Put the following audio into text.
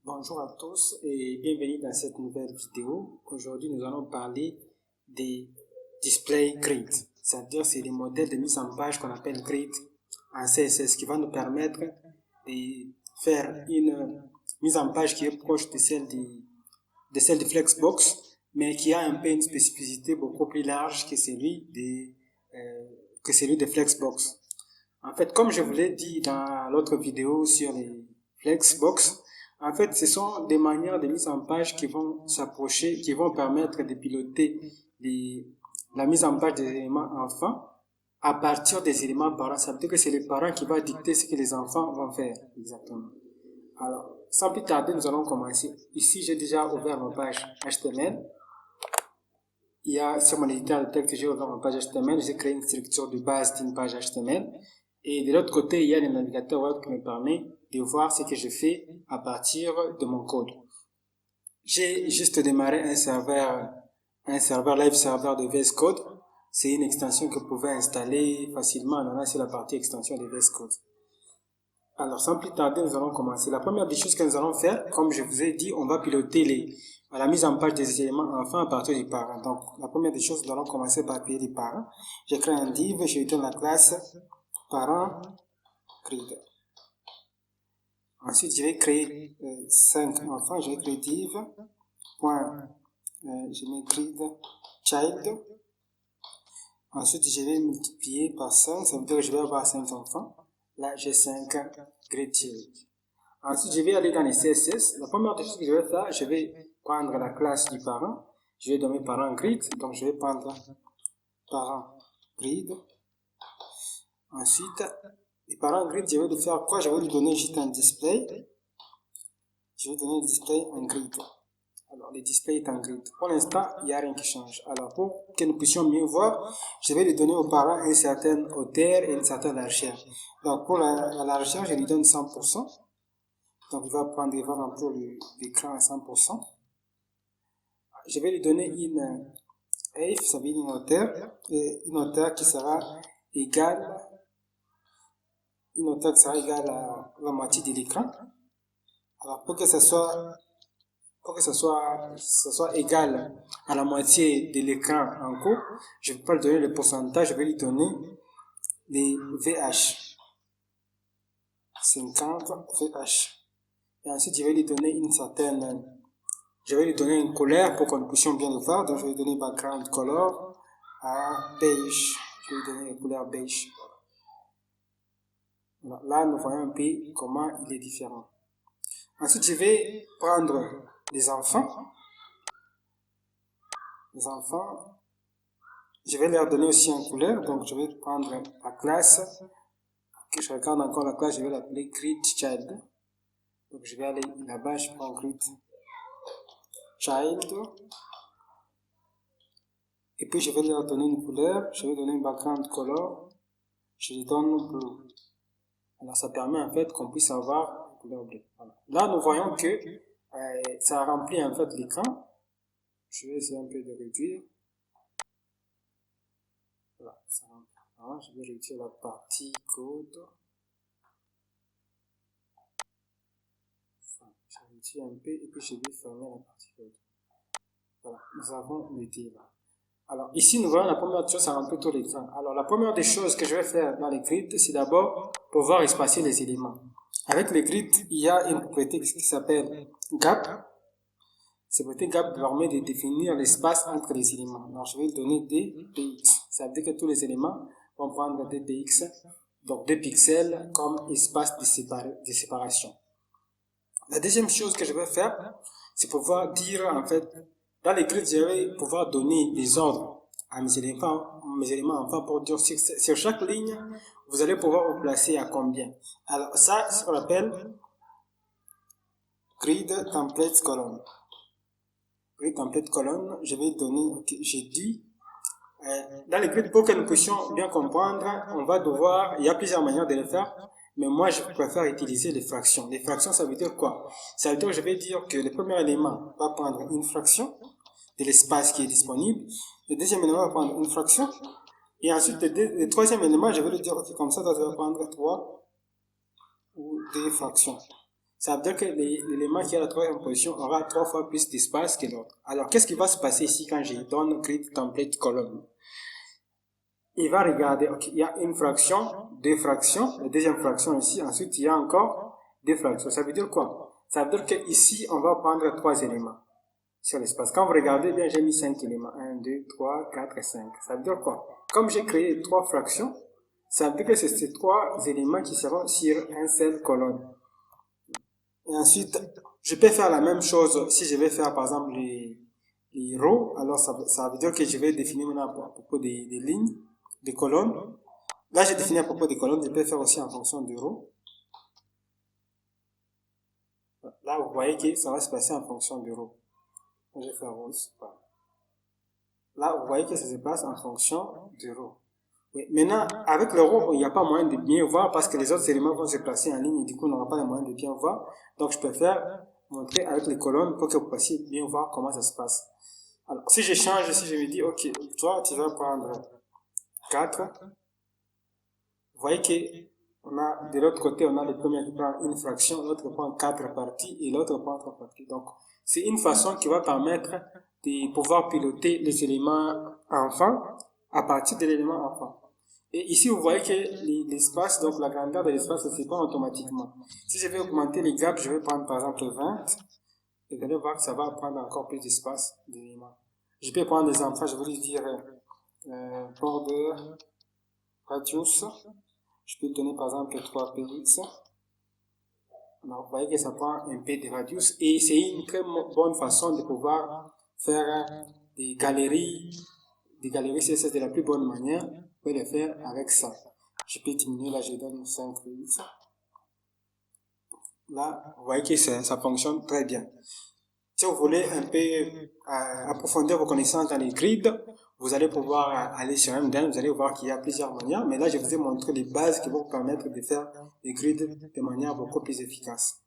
Bonjour à tous et bienvenue dans cette nouvelle vidéo. Aujourd'hui, nous allons parler des display grid, c'est-à-dire c'est des modèles de mise en page qu'on appelle grid en CSS qui va nous permettre de faire une mise en page qui est proche de celle de Flexbox, mais qui a un peu une spécificité beaucoup plus large que celui de Flexbox. En fait, comme je vous l'ai dit dans l'autre vidéo sur les Flexbox, en fait, ce sont des manières de mise en page qui vont s'approcher, qui vont permettre de piloter la mise en page des éléments enfants à partir des éléments parents. Ça veut dire que c'est les parents qui vont dicter ce que les enfants vont faire exactement. Alors, sans plus tarder, nous allons commencer. Ici, j'ai déjà ouvert ma page HTML. Il y a sur mon éditeur de texte, j'ai ouvert ma page HTML. J'ai créé une structure de base d'une page HTML. Et de l'autre côté, il y a le navigateur web qui me permet de voir ce que je fais à partir de mon code. J'ai juste démarré un serveur live server de VS Code. C'est une extension que vous pouvez installer facilement en allant sur la partie extension de VS Code. Alors, sans plus tarder, nous allons commencer. La première des choses que nous allons faire, comme je vous ai dit, on va piloter la mise en page des éléments enfants à partir des parents. Donc, la première des choses, nous allons commencer par créer des parents. J'ai créé un div, je lui donne la classe parents grid. Ensuite, je vais créer 5 enfants. Je vais créer div. Je mets grid child. Ensuite, je vais multiplier par 5. Ça veut dire que je vais avoir 5 enfants. Là, j'ai 5 grid child. Ensuite, je vais aller dans les CSS. La première chose que je vais faire, je vais prendre la classe du parent. Je vais donner parent grid. Donc, je vais prendre parent grid. Ensuite, les parents grid, je vais lui faire quoi? Je vais lui donner juste un display. Je vais donner le display en grid. Alors, le display est en grid. Pour l'instant, il n'y a rien qui change. Alors, pour que nous puissions mieux voir, je vais lui donner aux parents une certaine hauteur et une certaine largeur. Donc, pour la largeur, je lui donne 100%. Donc, il va remplir l'écran à 100%. Je vais lui donner une height, ça veut dire une hauteur qui sera égale à la moitié de l'écran. Alors, pour que ça soit égal à la moitié de l'écran en cours, je ne vais pas lui donner le pourcentage, je vais lui donner les VH. 50 VH. Et ensuite, je vais lui donner une couleur pour que nous puissions bien le voir. Donc, je vais lui donner background color à beige. Je vais lui donner la couleur beige. Là, nous voyons un peu comment il est différent. Ensuite, je vais prendre les enfants. Je vais leur donner aussi une couleur. Donc, je vais prendre la classe. Que je regarde encore la classe, je vais l'appeler grid child. Donc, je vais aller là-bas, je prends grid child. Et puis, je vais leur donner une couleur. Je vais donner un background color. Je lui donne blue. Alors, ça permet en fait qu'on puisse avoir une couleur bleue. Voilà. Là, nous voyons que ça remplit en fait l'écran. Je vais essayer un peu de réduire. Voilà, ça remplit. Alors, je vais réduire la partie code. Enfin, je réduis un peu et puis je vais fermer la partie code. Voilà, nous avons le div. Alors, ici, nous voyons la première chose, ça remplit tout l'écran. Alors, la première des choses que je vais faire dans les grids, c'est d'abord pouvoir espacer les éléments. Avec les grids, il y a une propriété qui s'appelle gap. Cette propriété gap permet de définir l'espace entre les éléments. Alors, je vais donner dpx. Ça veut dire que tous les éléments vont prendre dpx, donc 2 pixels comme espace de séparation. La deuxième chose que je vais faire, c'est pouvoir dire, en fait, dans les grids, je vais pouvoir donner des ordres à mes éléments enfants pour dire sur chaque ligne, vous allez pouvoir vous placer à combien. Alors, ça, c'est ce qu'on appelle grid template column. Grid template column, je vais donner, j'ai dit, dans les grids, pour que nous puissions bien comprendre, il y a plusieurs manières de le faire. Mais moi, je préfère utiliser les fractions. Les fractions, ça veut dire quoi? Ça veut dire que je vais dire que le premier élément va prendre une fraction de l'espace qui est disponible. Le deuxième élément va prendre une fraction. Et ensuite, le troisième élément, je vais le dire comme ça, ça va prendre 3 ou 2 fractions. Ça veut dire que l'élément qui est à la troisième position aura 3 fois plus d'espace que l'autre. Alors, qu'est-ce qui va se passer ici quand je donne grid template colonne? Il va regarder, ok, il y a une fraction, deux fractions, la deuxième fraction ici, ensuite il y a encore deux fractions. Ça veut dire quoi? Ça veut dire que ici on va prendre 3 éléments sur l'espace. Quand vous regardez bien, j'ai mis 5 éléments. 1, 2, 3, 4 et 5. Ça veut dire quoi? Comme j'ai créé 3 fractions, ça veut dire que c'est ces 3 éléments qui seront sur une seule colonne. Et ensuite, je peux faire la même chose si je vais faire par exemple les rows. Alors ça veut dire que je vais définir maintenant à propos des lignes, des colonnes. Là, j'ai défini à propos des colonnes, je peux faire aussi en fonction de rows. Là, vous voyez que ça va se passer en fonction de rows. Je vais faire rows. Là, vous voyez que ça se passe en fonction de rows. Oui. Maintenant, avec le row, il n'y a pas moyen de bien voir parce que les autres éléments vont se placer en ligne et du coup, on n'aura pas le moyen de bien voir. Donc, je préfère montrer avec les colonnes pour que vous puissiez bien voir comment ça se passe. Alors, si je change, si je me dis, ok, toi, tu vas prendre 4. Vous voyez que on a, de l'autre côté, on a le premier qui prend une fraction, l'autre prend 4 parties et l'autre prend 3 parties. Donc, c'est une façon qui va permettre de pouvoir piloter les éléments enfants à partir de l'élément enfant. Et ici, vous voyez que l'espace, donc la grandeur de l'espace se sépare automatiquement. Si je vais augmenter les gaps, je vais prendre par exemple 20, et vous allez voir que ça va prendre encore plus d'espace d'éléments. Je peux prendre des enfants, je vais lui dire border radius. Je peux donner par exemple 3 px. Alors, vous voyez que ça prend un peu de radius et c'est une très bonne façon de pouvoir faire des galeries CSS de la plus bonne manière. Vous pouvez le faire avec ça. Je peux diminuer, là je donne 5 px. Là, vous voyez que ça fonctionne très bien. Si vous voulez un peu approfondir vos connaissances dans les grids, vous allez pouvoir aller sur MDN, vous allez voir qu'il y a plusieurs manières, mais là je vous ai montré les bases qui vont vous permettre de faire des grids de manière beaucoup plus efficace.